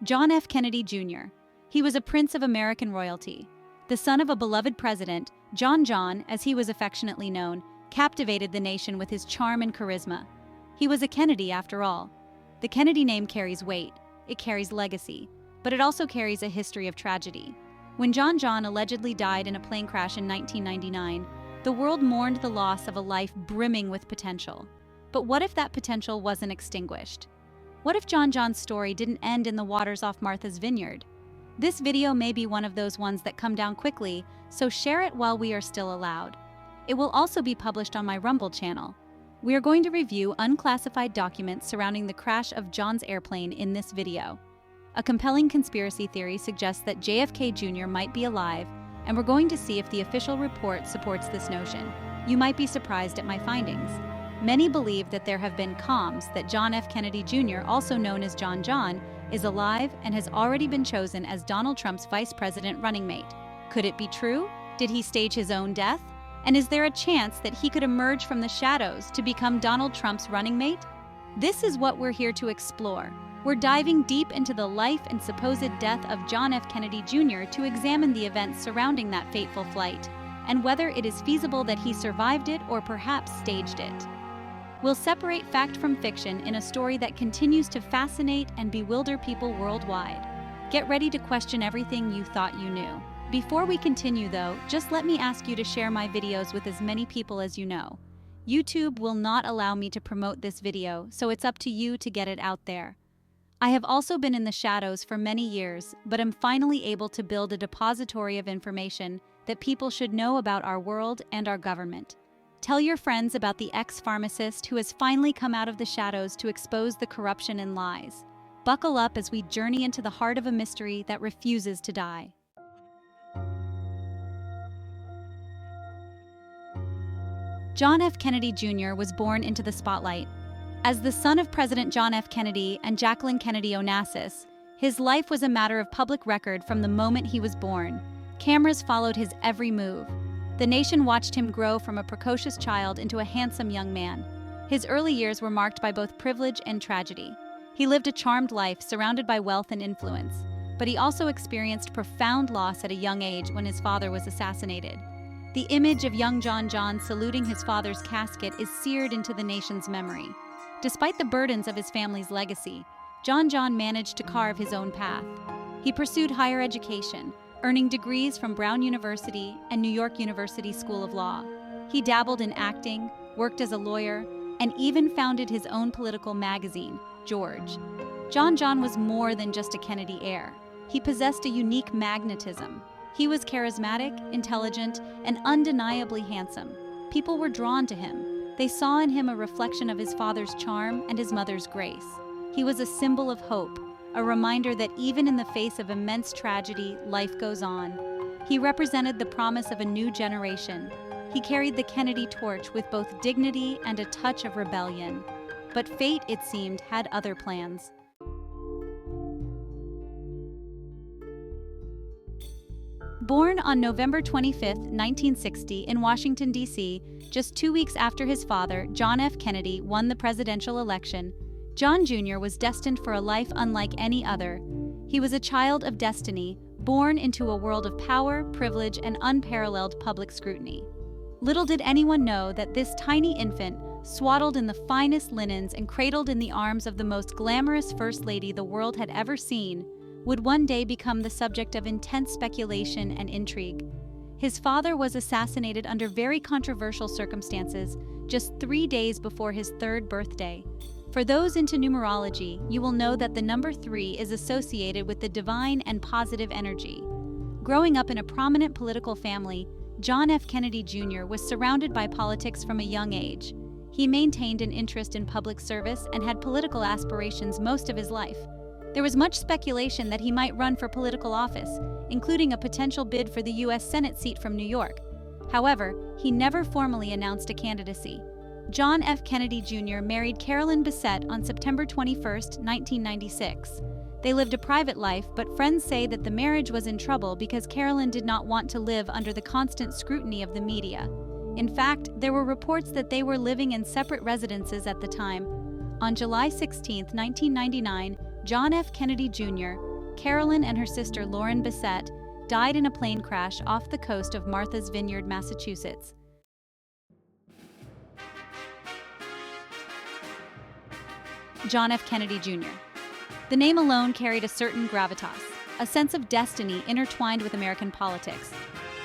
John F. Kennedy Jr. He was a prince of American royalty. The son of a beloved president, John, as he was affectionately known, captivated the nation with his charm and charisma. He was a Kennedy after all. The Kennedy name carries weight, it carries legacy, but it also carries a history of tragedy. When John allegedly died in a plane crash in 1999, the world mourned the loss of a life brimming with potential. But what if that potential wasn't extinguished? What if John's story didn't end in the waters off Martha's Vineyard? This video may be one of those ones that come down quickly, so share it while we are still allowed. It will also be published on my Rumble channel. We are going to review unclassified documents surrounding the crash of John's airplane in this video. A compelling conspiracy theory suggests that JFK Jr. might be alive, and we're going to see if the official report supports this notion. You might be surprised at my findings. Many believe that there have been comms that John F. Kennedy Jr., also known as John, is alive and has already been chosen as Donald Trump's vice president running mate. Could it be true? Did he stage his own death? And is there a chance that he could emerge from the shadows to become Donald Trump's running mate? This is what we're here to explore. We're diving deep into the life and supposed death of John F. Kennedy Jr. to examine the events surrounding that fateful flight, and whether it is feasible that he survived it or perhaps staged it. We'll separate fact from fiction in a story that continues to fascinate and bewilder people worldwide. Get ready to question everything you thought you knew. Before we continue though, just let me ask you to share my videos with as many people as you know. YouTube will not allow me to promote this video, so it's up to you to get it out there. I have also been in the shadows for many years, but am finally able to build a depository of information that people should know about our world and our government. Tell your friends about the ex-pharmacist who has finally come out of the shadows to expose the corruption and lies. Buckle up as we journey into the heart of a mystery that refuses to die. John F. Kennedy Jr. was born into the spotlight. As the son of President John F. Kennedy and Jacqueline Kennedy Onassis, his life was a matter of public record from the moment he was born. Cameras followed his every move. The nation watched him grow from a precocious child into a handsome young man. His early years were marked by both privilege and tragedy. He lived a charmed life surrounded by wealth and influence, but he also experienced profound loss at a young age when his father was assassinated. The image of young John saluting his father's casket is seared into the nation's memory. Despite the burdens of his family's legacy, John managed to carve his own path. He pursued higher education, earning degrees from Brown University and New York University School of Law. He dabbled in acting, worked as a lawyer, and even founded his own political magazine, George. John was more than just a Kennedy heir. He possessed a unique magnetism. He was charismatic, intelligent, and undeniably handsome. People were drawn to him. They saw in him a reflection of his father's charm and his mother's grace. He was a symbol of hope, a reminder that even in the face of immense tragedy, life goes on. He represented the promise of a new generation. He carried the Kennedy torch with both dignity and a touch of rebellion. But fate, it seemed, had other plans. Born on November 25, 1960 in Washington, D.C., just 2 weeks after his father, John F. Kennedy, won the presidential election, John Jr. was destined for a life unlike any other. He was a child of destiny, born into a world of power, privilege, and unparalleled public scrutiny. Little did anyone know that this tiny infant, swaddled in the finest linens and cradled in the arms of the most glamorous First Lady the world had ever seen, would one day become the subject of intense speculation and intrigue. His father was assassinated under very controversial circumstances just 3 days before his 3rd birthday. For those into numerology, you will know that the number 3 is associated with the divine and positive energy. Growing up in a prominent political family, John F. Kennedy Jr. was surrounded by politics from a young age. He maintained an interest in public service and had political aspirations most of his life. There was much speculation that he might run for political office, including a potential bid for the U.S. Senate seat from New York. However, he never formally announced a candidacy. John F. Kennedy Jr. married Carolyn Bessette on September 21, 1996. They lived a private life, but friends say that the marriage was in trouble because Carolyn did not want to live under the constant scrutiny of the media. In fact, there were reports that they were living in separate residences at the time. On July 16, 1999, John F. Kennedy Jr., Carolyn and her sister Lauren Bissett died in a plane crash off the coast of Martha's Vineyard, Massachusetts. John F. Kennedy Jr. The name alone carried a certain gravitas, a sense of destiny intertwined with American politics.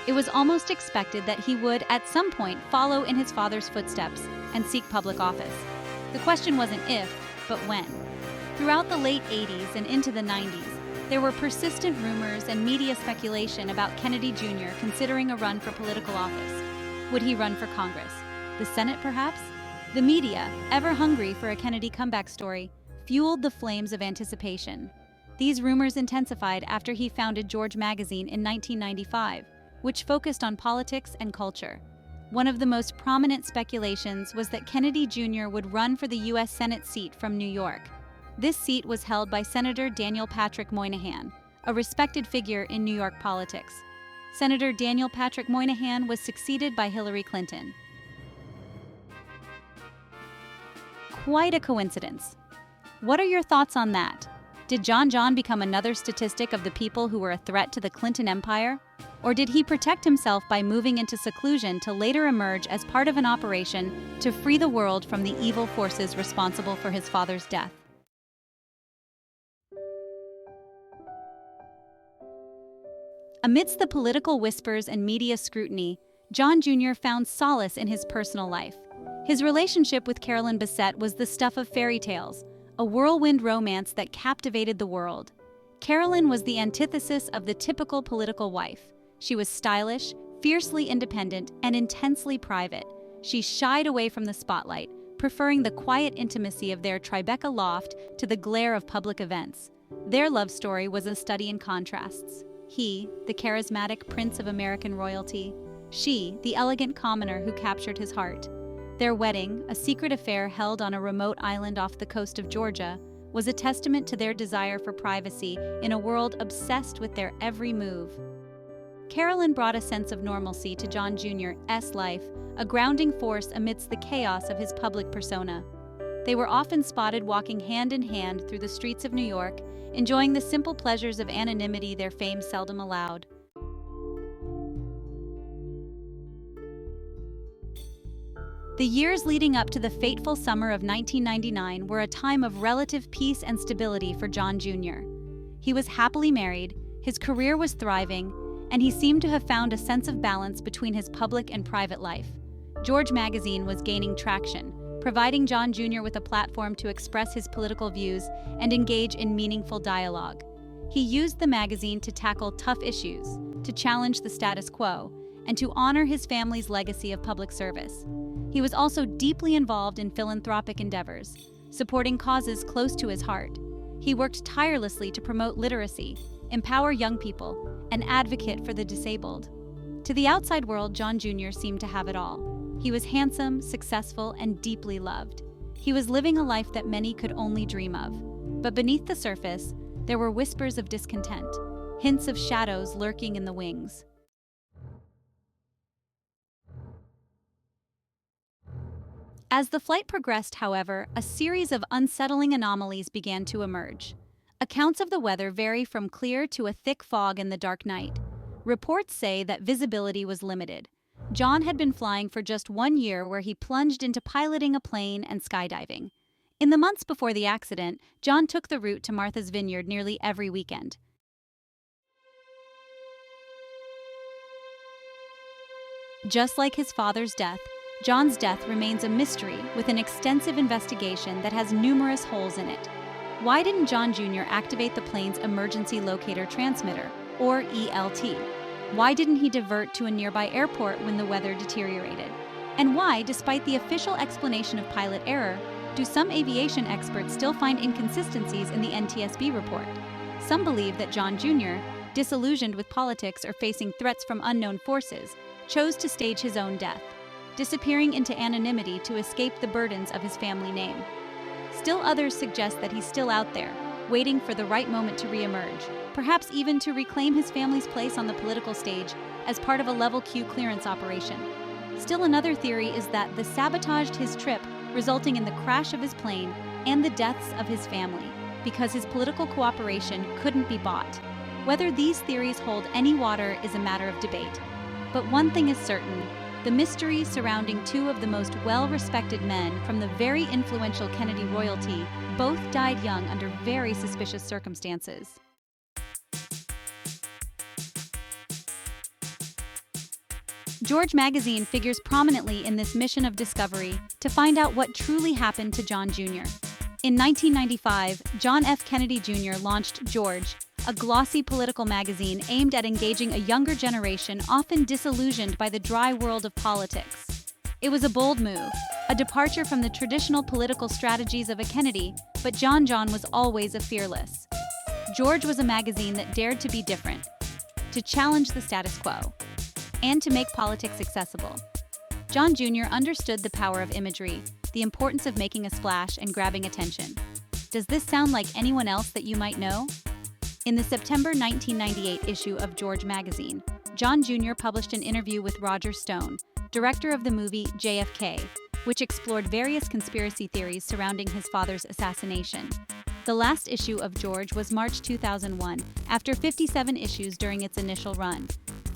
It was almost expected that he would, at some point, follow in his father's footsteps and seek public office. The question wasn't if, but when. Throughout the late 80s and into the 90s, there were persistent rumors and media speculation about Kennedy Jr. considering a run for political office. Would he run for Congress? The Senate, perhaps? The media, ever hungry for a Kennedy comeback story, fueled the flames of anticipation. These rumors intensified after he founded George magazine in 1995, which focused on politics and culture. One of the most prominent speculations was that Kennedy Jr. would run for the U.S. Senate seat from New York. This seat was held by Senator Daniel Patrick Moynihan, a respected figure in New York politics. Senator Daniel Patrick Moynihan was succeeded by Hillary Clinton. Quite a coincidence. What are your thoughts on that? Did John become another statistic of the people who were a threat to the Clinton empire? Or did he protect himself by moving into seclusion to later emerge as part of an operation to free the world from the evil forces responsible for his father's death? Amidst the political whispers and media scrutiny, John Jr. found solace in his personal life. His relationship with Carolyn Bissett was the stuff of fairy tales, a whirlwind romance that captivated the world. Carolyn was the antithesis of the typical political wife. She was stylish, fiercely independent, and intensely private. She shied away from the spotlight, preferring the quiet intimacy of their Tribeca loft to the glare of public events. Their love story was a study in contrasts. He, the charismatic prince of American royalty; she, the elegant commoner who captured his heart. Their wedding, a secret affair held on a remote island off the coast of Georgia, was a testament to their desire for privacy in a world obsessed with their every move. Carolyn brought a sense of normalcy to John Jr.'s life, a grounding force amidst the chaos of his public persona. They were often spotted walking hand in hand through the streets of New York, enjoying the simple pleasures of anonymity their fame seldom allowed. The years leading up to the fateful summer of 1999 were a time of relative peace and stability for John Jr. He was happily married, his career was thriving, and he seemed to have found a sense of balance between his public and private life. George magazine was gaining traction, providing John Jr. with a platform to express his political views and engage in meaningful dialogue. He used the magazine to tackle tough issues, to challenge the status quo, and to honor his family's legacy of public service. He was also deeply involved in philanthropic endeavors, supporting causes close to his heart. He worked tirelessly to promote literacy, empower young people, and advocate for the disabled. To the outside world, John Jr. seemed to have it all. He was handsome, successful, and deeply loved. He was living a life that many could only dream of. But beneath the surface, there were whispers of discontent, hints of shadows lurking in the wings. As the flight progressed, however, a series of unsettling anomalies began to emerge. Accounts of the weather vary from clear to a thick fog in the dark night. Reports say that visibility was limited. John had been flying for just 1 year, where he plunged into piloting a plane and skydiving. In the months before the accident, John took the route to Martha's Vineyard nearly every weekend. Just like his father's death, John's death remains a mystery, with an extensive investigation that has numerous holes in it. Why didn't John Jr. activate the plane's emergency locator transmitter, or ELT? Why didn't he divert to a nearby airport when the weather deteriorated? And why, despite the official explanation of pilot error, do some aviation experts still find inconsistencies in the NTSB report? Some believe that John Jr., disillusioned with politics or facing threats from unknown forces, chose to stage his own death, disappearing into anonymity to escape the burdens of his family name. Still others suggest that he's still out there, waiting for the right moment to reemerge, perhaps even to reclaim his family's place on the political stage as part of a level Q clearance operation. Still another theory is that the sabotaged his trip, resulting in the crash of his plane and the deaths of his family. because his political cooperation couldn't be bought. Whether these theories hold any water is a matter of debate. But one thing is certain: the mystery surrounding two of the most well-respected men from the very influential Kennedy royalty both died young under very suspicious circumstances. George magazine figures prominently in this mission of discovery to find out what truly happened to John Jr. In 1995, John F. Kennedy Jr. launched George, a glossy political magazine aimed at engaging a younger generation often disillusioned by the dry world of politics. It was a bold move, a departure from the traditional political strategies of a Kennedy, but John was always a fearless. George was a magazine that dared to be different, to challenge the status quo, and to make politics accessible. John Jr. understood the power of imagery, the importance of making a splash and grabbing attention. Does this sound like anyone else that you might know? In the September 1998 issue of George magazine, John Jr. published an interview with Roger Stone, director of the movie JFK, which explored various conspiracy theories surrounding his father's assassination. The last issue of George was March 2001, after 57 issues during its initial run.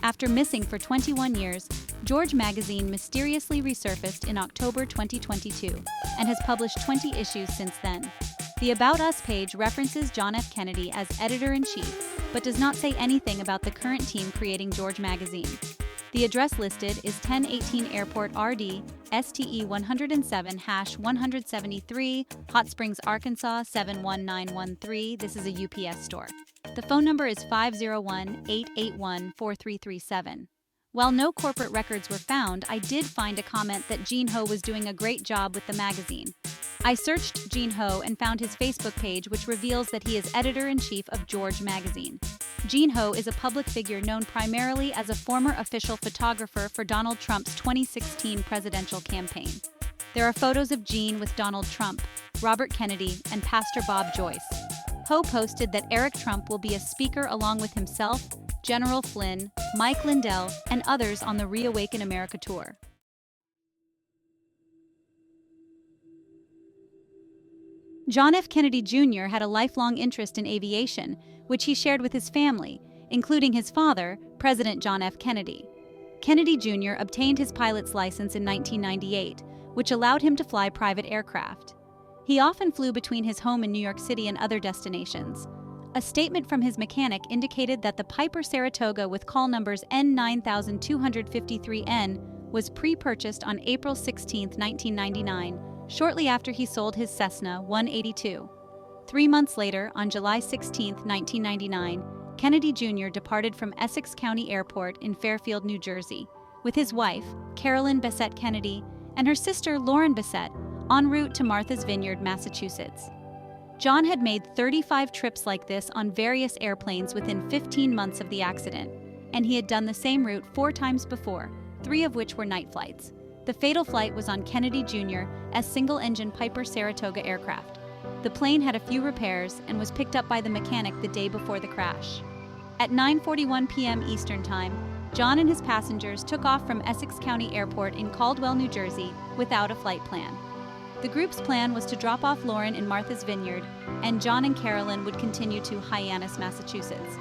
After missing for 21 years, George magazine mysteriously resurfaced in October 2022 and has published 20 issues since then. The About Us page references John F. Kennedy as editor-in-chief, but does not say anything about the current team creating George magazine. The address listed is 1018 Airport RD, STE 107-173, Hot Springs, Arkansas 71913. This is a UPS store. The phone number is 501-881-4337. While no corporate records were found, I did find a comment that Gene Ho was doing a great job with the magazine. I searched Gene Ho and found his Facebook page, which reveals that he is editor-in-chief of George magazine. Gene Ho is a public figure known primarily as a former official photographer for Donald Trump's 2016 presidential campaign. There are photos of Gene with Donald Trump, Robert Kennedy, and Pastor Bob Joyce. Ho posted that Eric Trump will be a speaker along with himself, General Flynn, Mike Lindell, and others on the Reawaken America tour. John F. Kennedy Jr. had a lifelong interest in aviation, which he shared with his family, including his father, President John F. Kennedy. Kennedy Jr. obtained his pilot's license in 1998, which allowed him to fly private aircraft. He often flew between his home in New York City and other destinations. A statement from his mechanic indicated that the Piper Saratoga with call numbers N9253N was pre-purchased on April 16, 1999, shortly after he sold his Cessna 182. 3 months later, on July 16, 1999, Kennedy Jr. departed from Essex County Airport in Fairfield, New Jersey, with his wife, Carolyn Bessette Kennedy, and her sister, Lauren Bessette, en route to Martha's Vineyard, Massachusetts. John had made 35 trips like this on various airplanes within 15 months of the accident, and he had done the same route 4 times before, 3 of which were night flights. The fatal flight was on Kennedy Jr. as single-engine Piper Saratoga aircraft. The plane had a few repairs and was picked up by the mechanic the day before the crash. At 9:41 p.m. Eastern Time, John and his passengers took off from Essex County Airport in Caldwell, New Jersey, without a flight plan. The group's plan was to drop off Lauren in Martha's Vineyard, and John and Carolyn would continue to Hyannis, Massachusetts.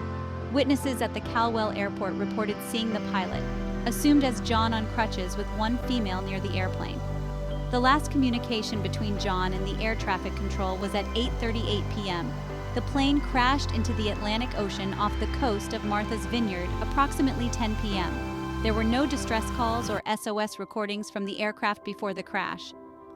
Witnesses at the Caldwell Airport reported seeing the pilot, assumed as John on crutches with one female near the airplane. The last communication between John and the air traffic control was at 8:38 p.m. The plane crashed into the Atlantic Ocean off the coast of Martha's Vineyard approximately 10 p.m. There were no distress calls or SOS recordings from the aircraft before the crash.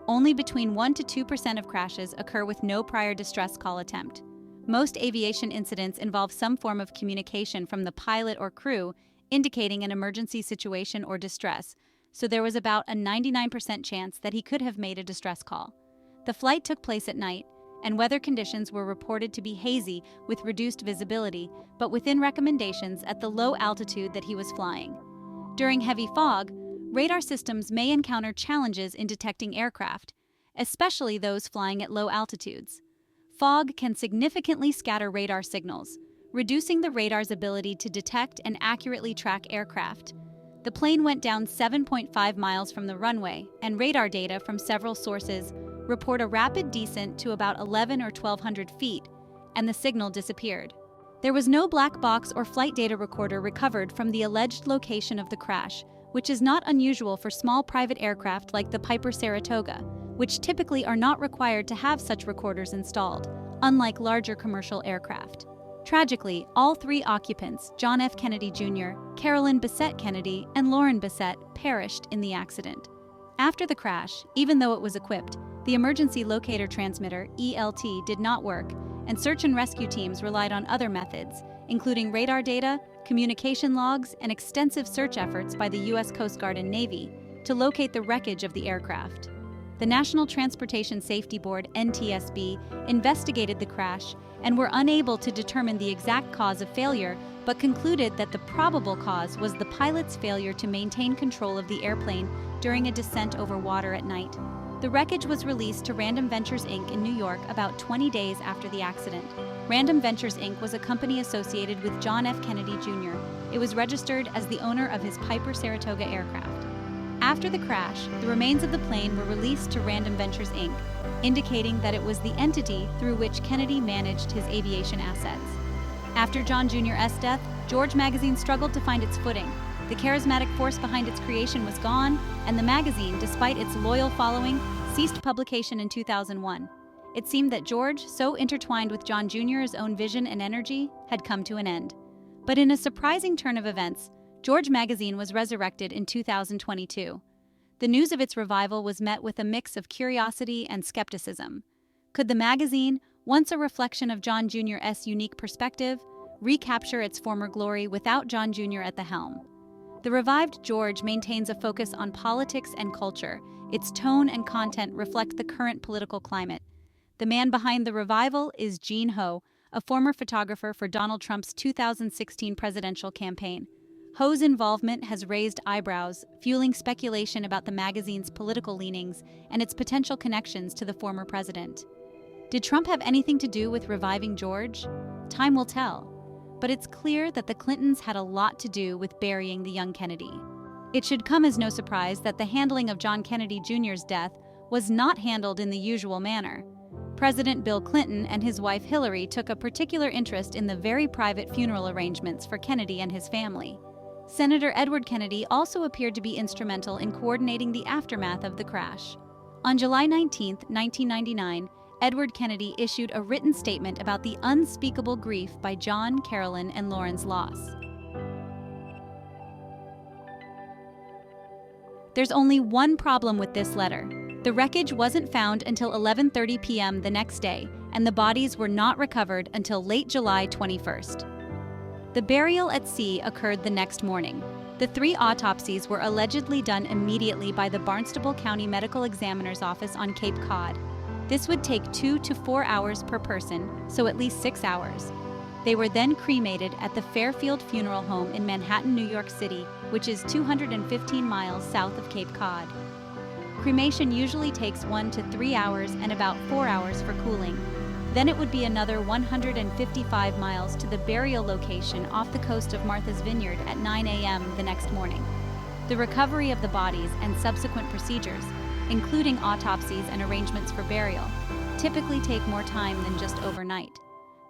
Only between 1% to 2% of crashes occur with no prior distress call attempt. Most aviation incidents involve some form of communication from the pilot or crew indicating an emergency situation or distress, so there was about a 99% chance that he could have made a distress call. The flight took place at night, and weather conditions were reported to be hazy with reduced visibility, but within recommendations at the low altitude that he was flying. During heavy fog, radar systems may encounter challenges in detecting aircraft, especially those flying at low altitudes. Fog can significantly scatter radar signals, reducing the radar's ability to detect and accurately track aircraft. The plane went down 7.5 miles from the runway, and radar data from several sources report a rapid descent to about 11 or 1,200 feet, and the signal disappeared. There was no black box or flight data recorder recovered from the alleged location of the crash, which is not unusual for small private aircraft like the Piper Saratoga, which typically are not required to have such recorders installed, unlike larger commercial aircraft. Tragically, all three occupants, John F. Kennedy Jr., Carolyn Bessette Kennedy, and Lauren Bessette, perished in the accident. After the crash, even though it was equipped, the emergency locator transmitter, ELT, did not work, and search and rescue teams relied on other methods, including radar data, communication logs, and extensive search efforts by the U.S. Coast Guard and Navy to locate the wreckage of the aircraft. The National Transportation Safety Board, NTSB, investigated the crash and were unable to determine the exact cause of failure, but concluded that the probable cause was the pilot's failure to maintain control of the airplane during a descent over water at night. The wreckage was released to Random Ventures Inc. in New York about 20 days after the accident. Random Ventures Inc. was a company associated with John F. Kennedy Jr. It was registered as the owner of his Piper Saratoga aircraft. After the crash, the remains of the plane were released to Random Ventures Inc., indicating that it was the entity through which Kennedy managed his aviation assets. After John Jr.'s death, George magazine struggled to find its footing. The charismatic force behind its creation was gone, and the magazine, despite its loyal following, ceased publication in 2001. It seemed that George, so intertwined with John Jr.'s own vision and energy, had come to an end. But in a surprising turn of events, George magazine was resurrected in 2022. The news of its revival was met with a mix of curiosity and skepticism. Could the magazine, once a reflection of John Jr.'s unique perspective, recapture its former glory without John Jr. at the helm? The revived George maintains a focus on politics and culture. Its tone and content reflect the current political climate. The man behind the revival is Gene Ho, a former photographer for Donald Trump's 2016 presidential campaign. Ho's involvement has raised eyebrows, fueling speculation about the magazine's political leanings and its potential connections to the former president. Did Trump have anything to do with reviving George? Time will tell. But it's clear that the Clintons had a lot to do with burying the young Kennedy. It should come as no surprise that the handling of John Kennedy Jr.'s death was not handled in the usual manner. President Bill Clinton and his wife Hillary took a particular interest in the very private funeral arrangements for Kennedy and his family. Senator Edward Kennedy also appeared to be instrumental in coordinating the aftermath of the crash. On July 19, 1999, Edward Kennedy issued a written statement about the unspeakable grief by John, Carolyn, and Lauren's loss. There's only one problem with this letter. The wreckage wasn't found until 11:30 p.m. the next day, and the bodies were not recovered until late July 21st. The burial at sea occurred the next morning. The 3 autopsies were allegedly done immediately by the Barnstable County Medical Examiner's Office on Cape Cod. This would take 2 to 4 hours per person, so at least 6 hours. They were then cremated at the Fairfield Funeral Home in Manhattan, New York City, which is 215 miles south of Cape Cod. Cremation usually takes 1 to 3 hours and about 4 hours for cooling. Then it would be another 155 miles to the burial location off the coast of Martha's Vineyard at 9 a.m. the next morning. The recovery of the bodies and subsequent procedures, including autopsies and arrangements for burial, typically take more time than just overnight.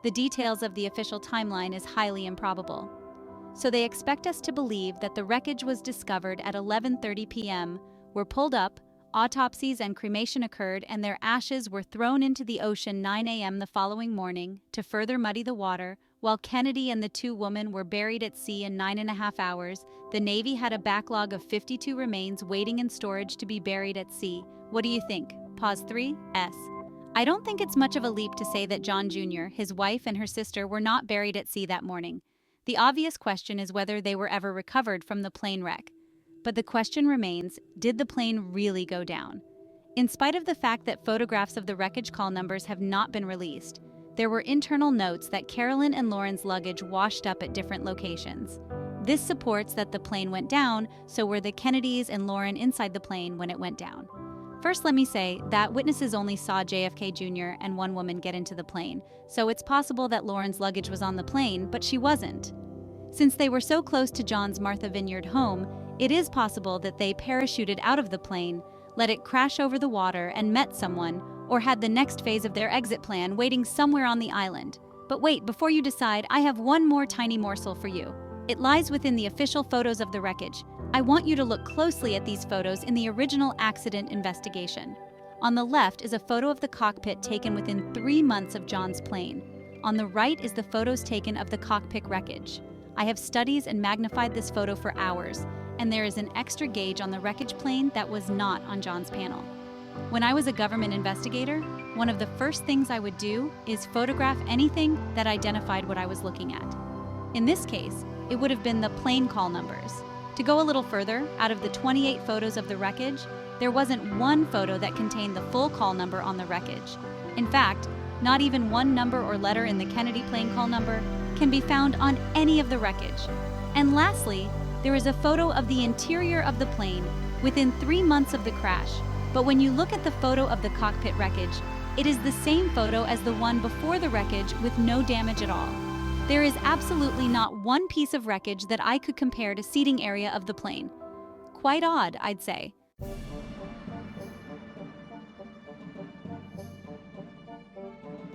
The details of the official timeline is highly improbable. So they expect us to believe that the wreckage was discovered at 11:30 p.m., were pulled up, autopsies and cremation occurred, and their ashes were thrown into the ocean 9 a.m. the following morning to further muddy the water. While Kennedy and the 2 women were buried at sea in 9.5 hours, the Navy had a backlog of 52 remains waiting in storage to be buried at sea. What do you think? Pause 3S. I don't think it's much of a leap to say that John Jr., his wife, and her sister were not buried at sea that morning. The obvious question is whether they were ever recovered from the plane wreck. But the question remains, did the plane really go down? In spite of the fact that photographs of the wreckage call numbers have not been released, there were internal notes that Carolyn and Lauren's luggage washed up at different locations. This supports that the plane went down, so were the Kennedys and Lauren inside the plane when it went down. First, let me say that witnesses only saw JFK Jr. and 1 woman get into the plane, so it's possible that Lauren's luggage was on the plane, but she wasn't. Since they were so close to John's Martha Vineyard home, it is possible that they parachuted out of the plane, let it crash over the water, and met someone, or had the next phase of their exit plan waiting somewhere on the island. But wait, before you decide, I have one more tiny morsel for you. It lies within the official photos of the wreckage. I want you to look closely at these photos in the original accident investigation. On the left is a photo of the cockpit taken within 3 months of John's plane. On the right is the photos taken of the cockpit wreckage. I have studied and magnified this photo for hours, and there is an extra gauge on the wreckage plane that was not on John's panel. When I was a government investigator, one of the first things I would do is photograph anything that identified what I was looking at. In this case, it would have been the plane call numbers. To go a little further, out of the 28 photos of the wreckage, there wasn't one photo that contained the full call number on the wreckage. In fact, not even one number or letter in the Kennedy plane call number can be found on any of the wreckage. And lastly, there is a photo of the interior of the plane within 3 months of the crash. But when you look at the photo of the cockpit wreckage, it is the same photo as the one before the wreckage with no damage at all. There is absolutely not one piece of wreckage that I could compare to seating area of the plane. Quite odd, I'd say.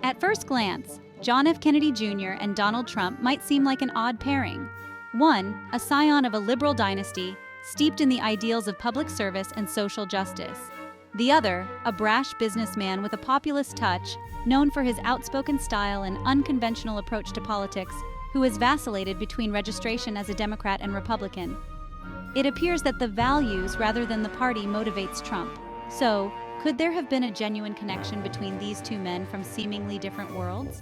At first glance, John F. Kennedy Jr. and Donald Trump might seem like an odd pairing. One, a scion of a liberal dynasty, steeped in the ideals of public service and social justice. The other, a brash businessman with a populist touch, known for his outspoken style and unconventional approach to politics, who has vacillated between registration as a Democrat and Republican. It appears that the values rather than the party motivates Trump. So, could there have been a genuine connection between these two men from seemingly different worlds?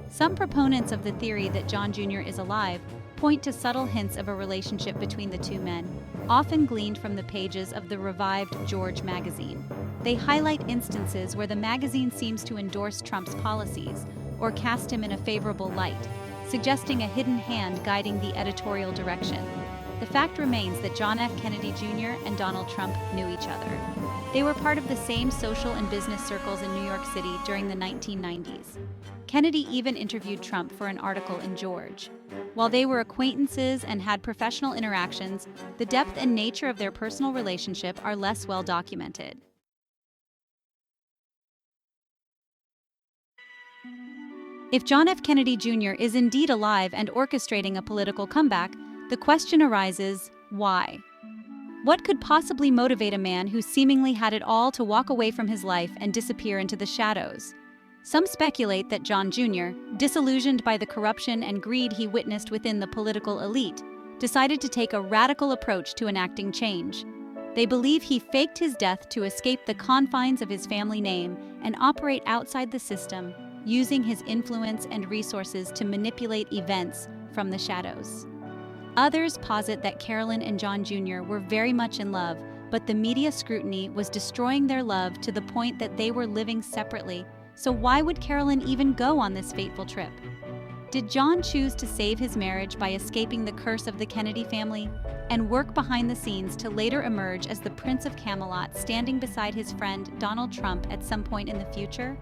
Some proponents of the theory that John Jr. is alive point to subtle hints of a relationship between the two men, often gleaned from the pages of the revived George magazine. They highlight instances where the magazine seems to endorse Trump's policies or cast him in a favorable light, suggesting a hidden hand guiding the editorial direction. The fact remains that John F. Kennedy Jr. and Donald Trump knew each other. They were part of the same social and business circles in New York City during the 1990s. Kennedy even interviewed Trump for an article in George. While they were acquaintances and had professional interactions, the depth and nature of their personal relationship are less well documented. If John F. Kennedy Jr. is indeed alive and orchestrating a political comeback, the question arises, why? What could possibly motivate a man who seemingly had it all to walk away from his life and disappear into the shadows? Some speculate that John Jr., disillusioned by the corruption and greed he witnessed within the political elite, decided to take a radical approach to enacting change. They believe he faked his death to escape the confines of his family name and operate outside the system, using his influence and resources to manipulate events from the shadows. Others posit that Carolyn and John Jr. were very much in love, but the media scrutiny was destroying their love to the point that they were living separately. So why would Carolyn even go on this fateful trip? Did John choose to save his marriage by escaping the curse of the Kennedy family and work behind the scenes to later emerge as the Prince of Camelot, standing beside his friend Donald Trump at some point in the future?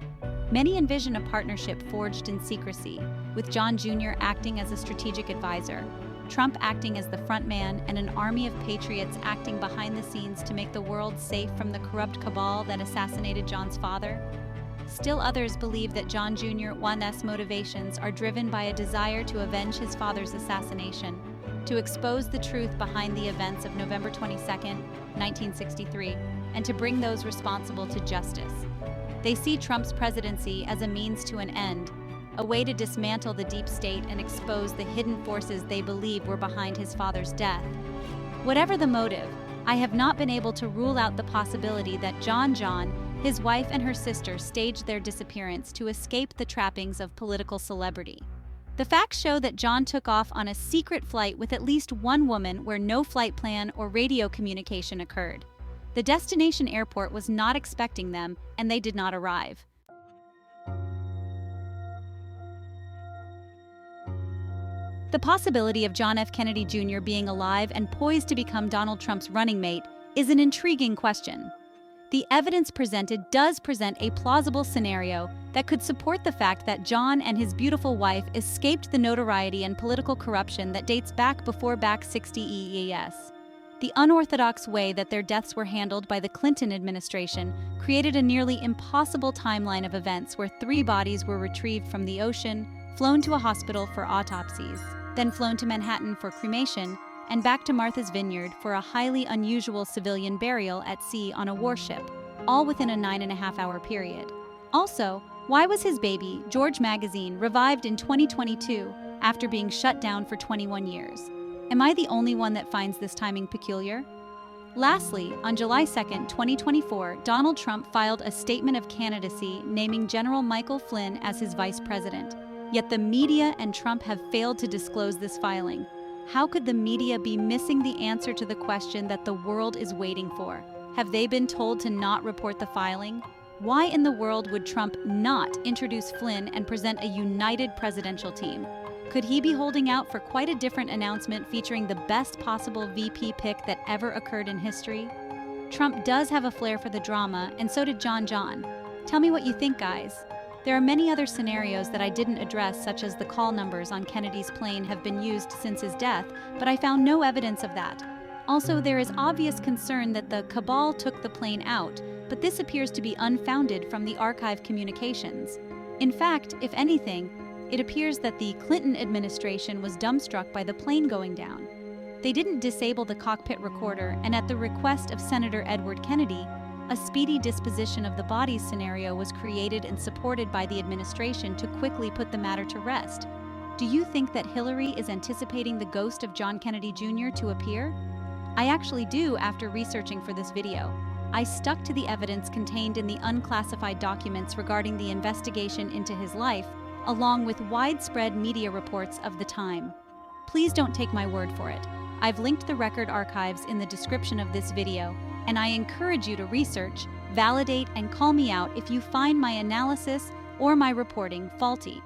Many envision a partnership forged in secrecy, with John Jr. acting as a strategic advisor, Trump acting as the front man, and an army of patriots acting behind the scenes to make the world safe from the corrupt cabal that assassinated John's father. Still others believe that John Jr.'s motivations are driven by a desire to avenge his father's assassination, to expose the truth behind the events of November 22, 1963, and to bring those responsible to justice. They see Trump's presidency as a means to an end, a way to dismantle the deep state and expose the hidden forces they believe were behind his father's death. Whatever the motive, I have not been able to rule out the possibility that John, his wife and her sister staged their disappearance to escape the trappings of political celebrity. The facts show that John took off on a secret flight with at least one woman where no flight plan or radio communication occurred. The destination airport was not expecting them, and they did not arrive. The possibility of John F. Kennedy Jr. being alive and poised to become Donald Trump's running mate is an intriguing question. The evidence presented does present a plausible scenario that could support the fact that John and his beautiful wife escaped the notoriety and political corruption that dates back before back 60 years. The unorthodox way that their deaths were handled by the Clinton administration created a nearly impossible timeline of events where 3 bodies were retrieved from the ocean, flown to a hospital for autopsies, then flown to Manhattan for cremation, and back to Martha's Vineyard for a highly unusual civilian burial at sea on a warship, all within a 9.5-hour period. Also, why was his baby, George Magazine, revived in 2022 after being shut down for 21 years? Am I the only one that finds this timing peculiar? Lastly, on July 2, 2024, Donald Trump filed a statement of candidacy naming General Michael Flynn as his vice president. Yet the media and Trump have failed to disclose this filing. How could the media be missing the answer to the question that the world is waiting for? Have they been told to not report the filing? Why in the world would Trump not introduce Flynn and present a united presidential team? Could he be holding out for quite a different announcement featuring the best possible VP pick that ever occurred in history? Trump does have a flair for the drama, and so did John. Tell me what you think, guys. There are many other scenarios that I didn't address, such as the call numbers on Kennedy's plane have been used since his death, but I found no evidence of that. Also, there is obvious concern that the cabal took the plane out, but this appears to be unfounded from the archive communications. In fact, if anything, it appears that the Clinton administration was dumbstruck by the plane going down. They didn't disable the cockpit recorder, and at the request of Senator Edward Kennedy, a speedy disposition of the bodies scenario was created and supported by the administration to quickly put the matter to rest. Do you think that Hillary is anticipating the ghost of John Kennedy Jr. to appear? I actually do after researching for this video. I stuck to the evidence contained in the unclassified documents regarding the investigation into his life, along with widespread media reports of the time. Please don't take my word for it. I've linked the record archives in the description of this video, and I encourage you to research, validate, and call me out if you find my analysis or my reporting faulty.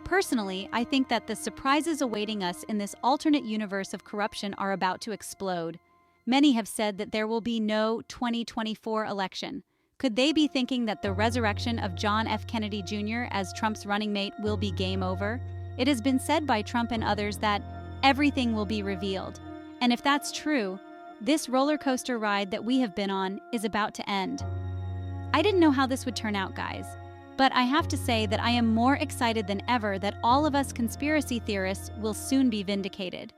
Personally, I think that the surprises awaiting us in this alternate universe of corruption are about to explode. Many have said that there will be no 2024 election. Could they be thinking that the resurrection of John F. Kennedy Jr. as Trump's running mate will be game over? It has been said by Trump and others that everything will be revealed. And if that's true, this roller coaster ride that we have been on is about to end. I didn't know how this would turn out, guys, but I have to say that I am more excited than ever that all of us conspiracy theorists will soon be vindicated.